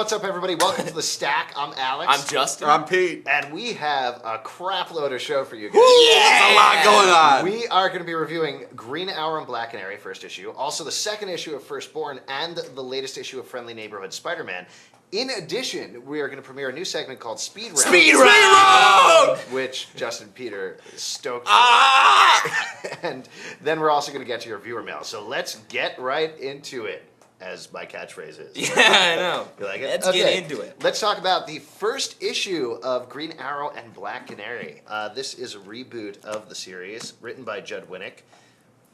What's up, everybody? Welcome to The Stack. I'm Alex. I'm Justin. I'm Pete. And we have a crap load of show for you guys. There's a lot going on. We are going to be reviewing Green Arrow and Black Canary, first issue. Also, the second issue of Firstborn and the latest issue of Friendly Neighborhood Spider-Man. In addition, we are going to premiere a new segment called Speed Round. Speed Round! Which Justin and Peter is stoked for. Ah! And then we're also going to get to your viewer mail. So let's get right into it, as my catchphrase is. Yeah, I know. You like it? Let's get into it. Let's talk about the first issue of Green Arrow and Black Canary. This is a reboot of the series, written by Judd Winnick.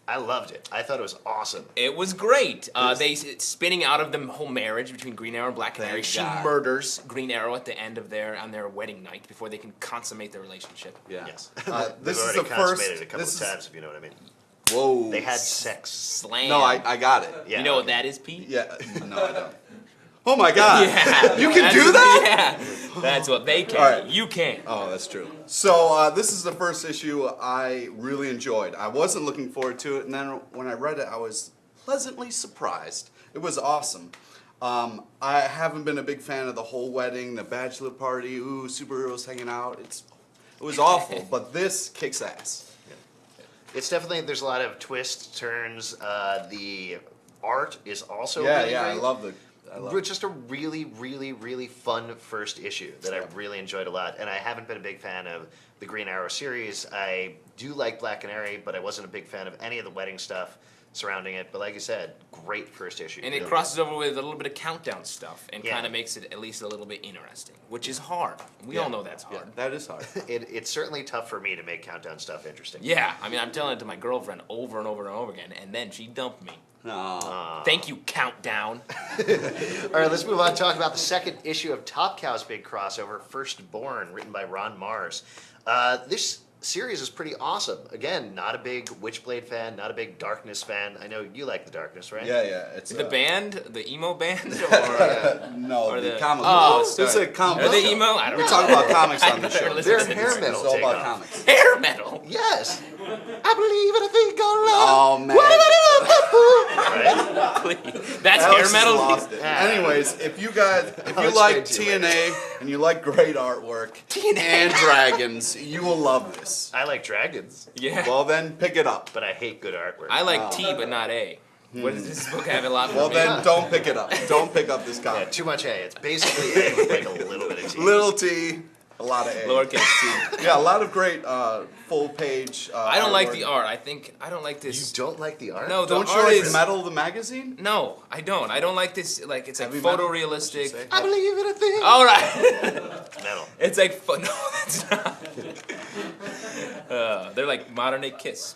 I loved it. I thought it was awesome. It was great. They spinning out of the whole marriage between Green Arrow and Black Canary. Thank She God. murders Green Arrow at the end of on their wedding night before they can consummate their relationship. Yeah. Yes. This They've is already the consummated first. a couple of times, if you know what I mean. Whoa. They had sex. Slam. No, I got it. Yeah, You know what okay. that is, Pete? Yeah. No, I don't. Oh my God. Yeah. You can That's do what- that? Yeah. That's what they can. All right. You can't. Oh, that's true. So this is the first issue I really enjoyed. I wasn't looking forward to it, and then when I read it, I was pleasantly surprised. It was awesome. I haven't been a big fan of the whole wedding, the bachelor party, superheroes hanging out. It was awful, but this kicks ass. It's definitely, there's a lot of twists, turns. The art is also really great. I love It's just a really, really, really fun first issue that I really enjoyed a lot. And I haven't been a big fan of the Green Arrow series. I do like Black Canary, but I wasn't a big fan of any of the wedding stuff surrounding it. But like I said, great first issue. And it crosses over with a little bit of countdown stuff and Yeah. kind of makes it at least a little bit interesting, which is hard. We all know that's hard. Yeah, that is hard. It's certainly tough for me to make countdown stuff interesting. Yeah, I mean, I'm telling it to my girlfriend over and over and over again, and then she dumped me. No. Thank you, Countdown. All right, let's move on and talk about the second issue of Top Cow's big crossover, Firstborn, written by Ron Mars. This series is pretty awesome. Again, not a big Witchblade fan, not a big Darkness fan. I know you like the Darkness, right? Yeah. It's The band, the emo band, or No, Or the the- comic. Oh, This is sorry. a comic Are they show. emo? I don't We know. talk about comics on the I better show. listen They're to hair this. metal. It's all about takeoff. comics. Hair metal. Yes. I believe in a thing called love. Oh man. Right? Please. That's Alex hair has metal. lost it. Yeah. Anyways, if you I'll like explain to you TNA and you like great artwork TNA. and dragons, you will love this. I like dragons, Yeah. Well then, pick it up. but I hate good artwork. I like T, but not A. What does this book have a lot for Well me? then, don't pick it up. Don't pick up this Yeah, comic. too much A. It's basically A with like a little bit of T. Little T, a lot of A. Lowercase T. Yeah, a lot of great full page. I don't like artwork. the art. I don't like You this. don't like the art? No, the Don't you art like is Metal the magazine? No, I don't. I don't like this. Like it's like Heavy metal, photorealistic. say? I believe in a thing. All right. Metal. It's like no, that's not. They're like modern day Kiss.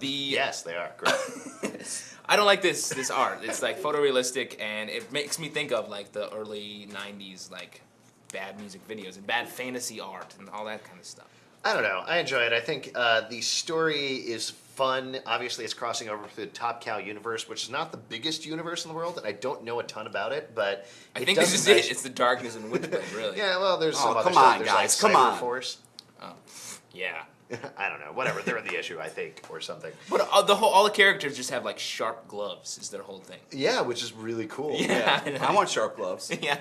Yes, they are. Great. I don't like this art. It's like photorealistic, and it makes me think of like the early '90s like bad music videos and bad fantasy art and all that kind of stuff. I don't know. I enjoy it. I think the story is fun. Obviously, it's crossing over to the Top Cow universe, which is not the biggest universe in the world, and I don't know a ton about it, but I think does this is nice- it. It's the darkness and Witchblade, really. Yeah, well, there's some Oh, other come stuff. on, There's guys, like come on. Force. Yeah. I don't know. Whatever. They're in the issue, I think, or something. But all the characters just have like sharp gloves. Is their whole thing. Yeah, which is really cool. Yeah. I want sharp gloves. Yeah.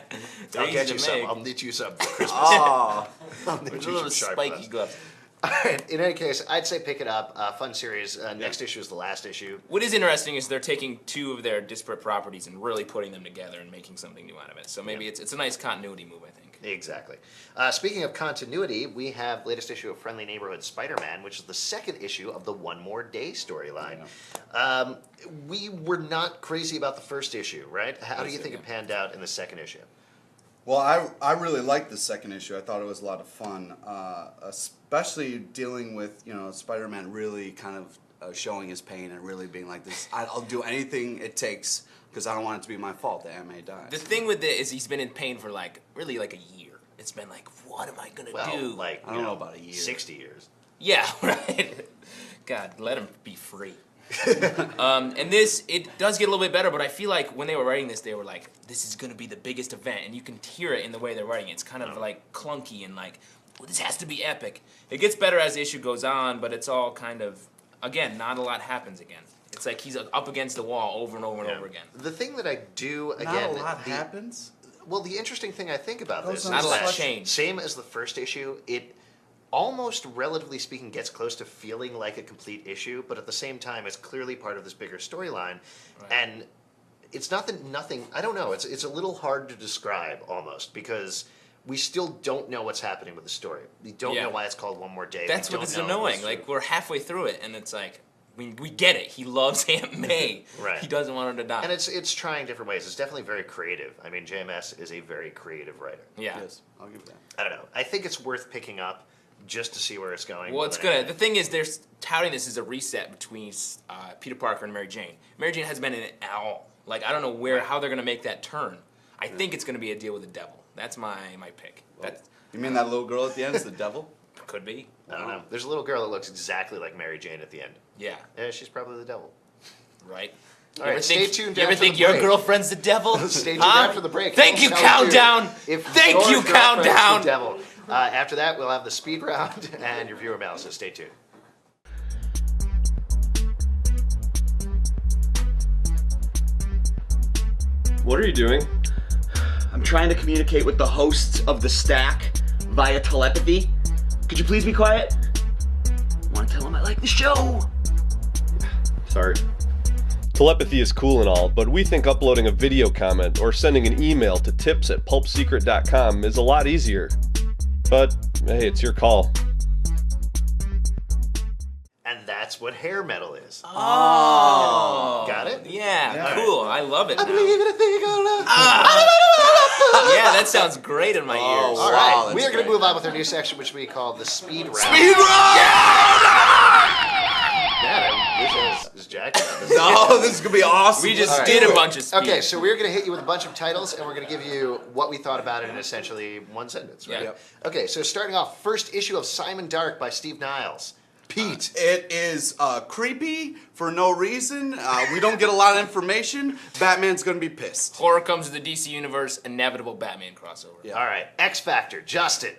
They're I'll easy get to you some. make. I'll knit you some for Christmas. Oh, I'll knit With you little some sharp spiky gloves. gloves. All right. In any case, I'd say pick it up. Fun series. Next issue is the last issue. What is interesting is they're taking two of their disparate properties and really putting them together and making something new out of it. So maybe it's a nice continuity move, I think. Exactly. Speaking of continuity, we have latest issue of Friendly Neighborhood Spider-Man, which is the second issue of the One More Day storyline. We were not crazy about the first issue, right? How do you think it panned out in the second issue? well, I really liked the second issue. I thought it was a lot of fun, especially dealing with Spider-Man really kind of showing his pain and really being like this. I'll do anything it takes because I don't want it to be my fault that Aunt May dies. The thing with it is he's been in pain for like really like a year. It's been like, what am I gonna Well, do? like, I don't know about a year. 60 years. Yeah, right. God, let him be free. And this, it does get a little bit better, but I feel like when they were writing this, they were like, this is going to be the biggest event, and you can hear it in the way they're writing it. It's kind of like clunky and like, well, this has to be epic. It gets better as the issue goes on, but it's all kind of, again, not a lot happens again. It's like he's up against the wall over and over and over again. The thing that I do, Not again... a lot happens. Well, the interesting thing I think about this Those is aren't Not a lot that changed. same as the first issue, it almost, relatively speaking, gets close to feeling like a complete issue, but at the same time, it's clearly part of this bigger storyline. Right. And it's not that nothing, I don't know, it's a little hard to describe almost, because we still don't know what's happening with the story. We don't Yeah. know why it's called One More Day. That's We what don't is know annoying. what's- Like, we're halfway through it, and it's like, we get it. He loves Aunt May. Right. He doesn't want her to die. And it's trying different ways. It's definitely very creative. I mean, JMS is a very creative writer. yeah. Yes, I'll give you that. I don't know. I think it's worth picking up just to see where it's going. Well, more it's than good. anything. The thing is, they're touting this as a reset between Peter Parker and Mary Jane. Mary Jane hasn't been in it at all. Like, I don't know how they're going to make that turn. I think it's going to be a deal with the devil. That's my pick. That You mean that little girl at the end is the devil? could be. I don't know. There's a little girl that looks exactly like Mary Jane at the end. Yeah, Yeah, she's probably the devil. right? All right, stay tuned You ever after think the your break. girlfriend's the devil? Stay tuned Huh? after the break. Thank We'll you, tell Countdown. if Thank your you, girlfriend's Countdown. the devil. After that, we'll have the speed round and your viewer mail, so stay tuned. What are you doing? I'm trying to communicate with the hosts of the stack via telepathy. Could you please be quiet? I want to tell them I like the show. Sorry. Telepathy is cool and all, but we think uploading a video comment or sending an email to tips@pulpsecret.com is a lot easier. But, hey, it's your call. And that's what hair metal is. Oh. Got it? Yeah, cool. I love it now. Believe in a thing called love. Yeah, that sounds great in my ears. All Wow, right, that's we are going great. to move on with our new section, which we call the speed round. Speed round! Yeah, this is Jack. No, this is gonna be awesome. We just All right. did a bunch of speed. Okay, so we're going to hit you with a bunch of titles, and we're going to give you what we thought about it in essentially one sentence, right? Yeah. Yep. Okay, so starting off, first issue of Simon Dark by Steve Niles. Pete. It is creepy for no reason. We don't get a lot of information. Batman's gonna be pissed. Horror comes to the DC Universe, inevitable Batman crossover. Yeah. All right, X Factor, Justin.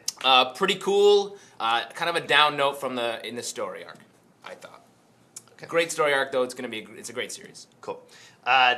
Pretty cool. Kind of a down note in the story arc, I thought. Okay. Great story arc though. It's a great series. Cool.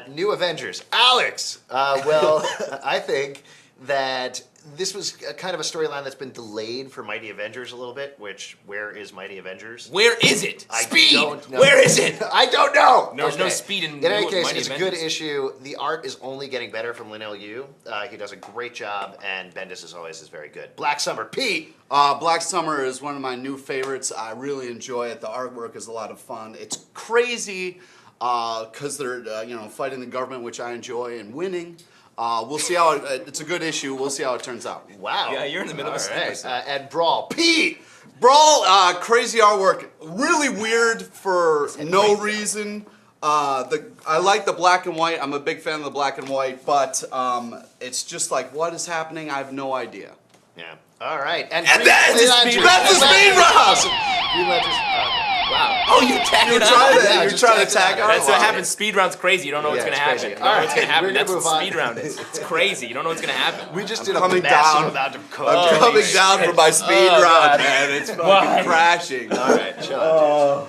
New Avengers, Alex. Well, I think that this was kind of a storyline that's been delayed for Mighty Avengers a little bit, which, where is Mighty Avengers? Where is it? I Speed. don't know. Where is it? I don't know. There's no speed in any New case, Mighty it's a Avengers. good issue. The art is only getting better from Lynell Yu. He does a great job, and Bendis, as always, is very good. Black Summer, Pete. Black Summer is one of my new favorites. I really enjoy it. The artwork is a lot of fun. It's crazy because they're fighting the government, which I enjoy, and winning. We'll see how it's a good issue. We'll see how it turns out. Wow. Yeah, you're in the middle of a All right. sentence. And Brawl, Pete. Brawl, crazy artwork, really weird for no reason. I like the black and white. I'm a big fan of the black and white, but it's just like, what is happening? I have no idea. Yeah. All right. And that's the speed round. Green Lanterns. Wow. Oh, you tagged You're it trying on. to, Yeah, you're just trying to tagged tag it on. on. That's what happens. Speed round's crazy. You don't know what's Yeah, gonna it's happen. crazy. You don't know what's All gonna right, happen. we're gonna That's move what on. speed round is. It's crazy. You don't know what's gonna happen. We just I'm did a coming massive down. amount of code. I'm coming down for my speed Oh, round, God. man. It's fucking Why? crashing. All right, chill out,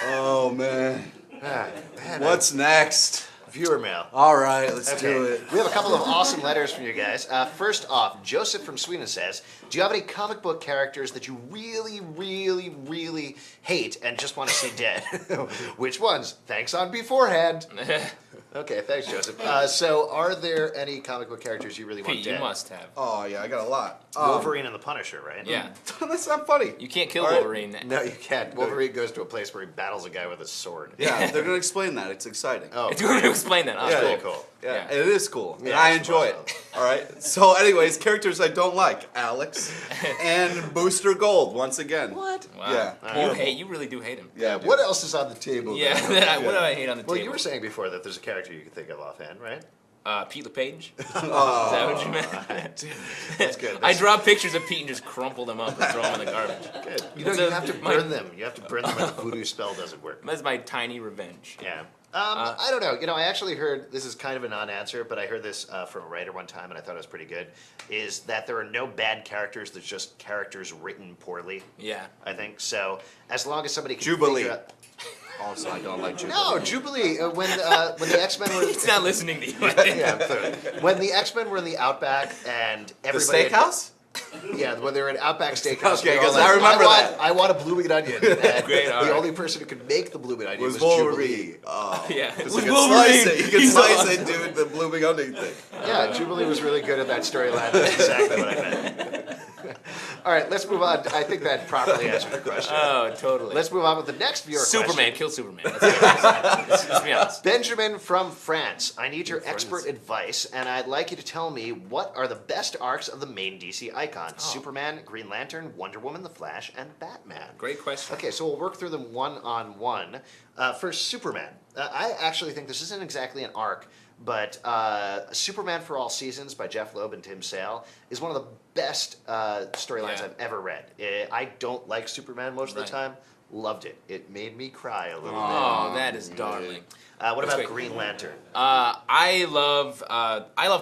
Oh man. man. What's next? Viewer mail. All right, let's Okay. do it. We have a couple of awesome letters from you guys. First off, Joseph from Sweden says, do you have any comic book characters that you really, really, really hate and just want to see dead? Which ones? Thanks on beforehand. Okay, thanks, Joseph. So are there any comic book characters you really want Pete, dead? you must have. Oh yeah, I got a lot. Wolverine and the Punisher, right? Yeah. That's not funny. You can't kill All right. Wolverine. No, you can't. Wolverine goes to a place where he battles a guy with a sword. Yeah, they're gonna explain that. It's exciting. Oh, If you want to explain that, that's I'll really cool. cool. Yeah, Yeah. it is cool. And Yeah, I I enjoy suppose it. All right. So, anyways, characters I don't like: Alex and Booster Gold. Once again. What? Wow. Yeah. You really do hate him. Yeah, what else is on the table? Yeah. there? What do I hate on the Well, table? you were saying before that there's a character you can think of offhand, right? Pete LePage. Is Oh, that what you meant? That's good. I draw pictures of Pete and just crumple them up and throw them in the garbage. Good. You know, It's you a- have to my- burn them. You have to burn them or the voodoo spell doesn't work. That's my tiny revenge. Yeah. I don't know. You know, I actually heard, this is kind of a non-answer, but I heard this from a writer one time, and I thought it was pretty good, is that there are no bad characters, there's just characters written poorly, Yeah. I think. So, as long as somebody can Jubilee. figure out... Also, I don't like Jubilee. No, Jubilee. When the X-Men were He's not listening to you. I think. yeah, clearly. When the X-Men were in the Outback and The everybody steakhouse? Yeah, when they were in Outback Steakhouse. Okay, they were all 'cause I remember want, that. I want a blooming onion. And Great, all the right. only person who could make the blooming onion was Wolverine. Jubilee. Oh. Yeah. You With can Wolverine. slice it. You can He's slice awesome. it, dude. The blooming onion thing. Yeah, Jubilee was really good at that storyline. That's exactly what I meant. All right, let's move on. I think that properly answered your question. Oh, totally. Let's move on with the next viewer Superman question. killed Superman. Let's be honest. Benjamin from France. I need your expert advice, and I'd like you to tell me what are the best arcs of the main DC icons: Superman, Green Lantern, Wonder Woman, The Flash, and Batman. Great question. Okay, so we'll work through them one on one. First, Superman. I actually think this isn't exactly an arc, but Superman for All Seasons by Jeff Loeb and Tim Sale is one of the best storylines Yeah. I've ever read. I don't like Superman most of the Right. time. Loved it. It made me cry a little Oh, that is darling. bit. What about great. Green Lantern? I love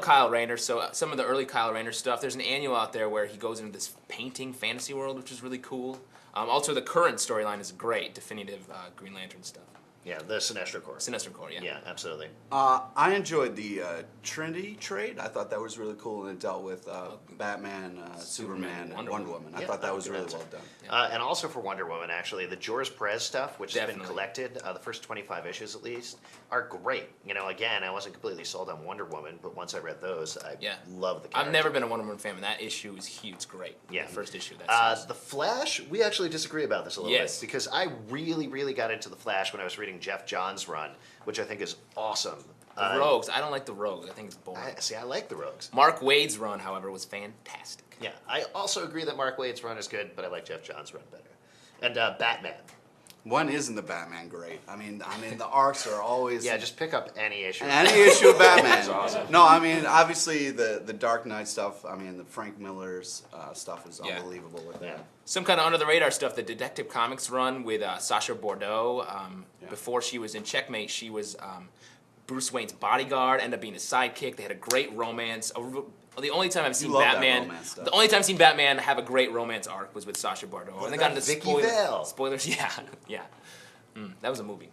Kyle Rayner. So some of the early Kyle Rayner stuff. There's an annual out there where he goes into this painting fantasy world, which is really cool. Also, the current storyline is great, definitive Green Lantern stuff. Yeah, the Sinestro Corps. Sinestro Corps, yeah. Yeah, absolutely. I enjoyed the Trinity trade. I thought that was really cool, and it dealt with Batman, Superman, and Wonder Wonder Woman. Woman. I Yeah, thought that that was would be really awesome. well done. And also for Wonder Woman, actually, the George Perez stuff, which has been Definitely. collected, the first 25 issues at least, are great. You know, again, I wasn't completely sold on Wonder Woman, but once I read those, I Yeah. love the character. I've never been a Wonder Woman fan, but that issue is huge. It's great. Yeah. The first issue. That's The Flash, we actually disagree about this a little Yes. bit because I really, really got into the Flash when I was reading Jeff Johns' run, which I think is awesome. the Rogues. I don't like the Rogues. I think it's boring. I like the Rogues. Mark Wade's run, however, was fantastic. Yeah, I also agree that Mark Waid's run is good, but I like Jeff Johns' run better. And Batman. When isn't the Batman great? I mean, the arcs are always Yeah, just pick up any issue. any issue of Batman. That's awesome. No, I mean, obviously the Dark Knight stuff. I mean, the Frank Miller's stuff is Yeah. unbelievable with Yeah. that. Some kind of under the radar stuff. The Detective Comics run with Sasha Bordeaux. Yeah. Before she was in Checkmate, she was Bruce Wayne's bodyguard. Ended up being a sidekick. They had a great romance. The only time I've seen love that Batman, romance stuff. the only time I've seen Batman have a great romance arc was with Sasha Bordeaux. What And they got about into Vicky Vale? spoilers. Yeah, yeah. That was a movie.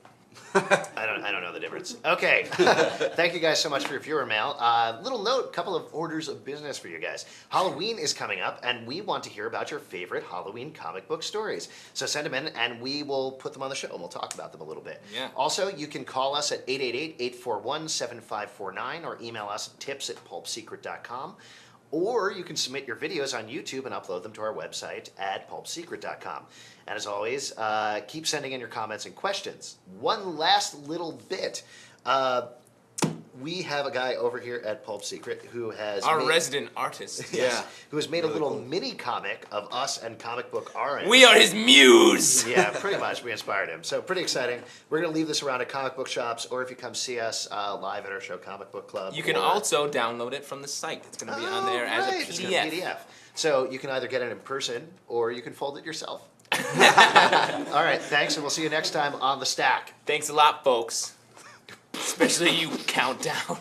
I don't know the difference. Okay, thank you guys so much for your viewer mail. Little note, couple of orders of business for you guys. Halloween is coming up, and we want to hear about your favorite Halloween comic book stories. So send them in, and we will put them on the show, and we'll talk about them a little bit. Yeah. Also, you can call us at 888-841-7549 or email us at tips@pulpsecret.com. Or you can submit your videos on YouTube and upload them to our website at pulpsecret.com. And as always, keep sending in your comments and questions. One last little bit. We have a guy over here at Pulp Secret who has Our made, resident artist. yes, Yeah. who has made a Really little cool. mini comic of us and Comic Book Orange. We are his muse. Yeah, pretty much. We inspired him. So pretty exciting. We're going to leave this around at comic book shops, or if you come see us live at our show, Comic Book Club. You can or- all download it from the site. It's going to be on there as a right. It's gonna be PDF. PDF. So you can either get it in person, or you can fold it yourself. All right, thanks, and we'll see you next time on The Stack. Thanks a lot, folks. Especially you, Countdown.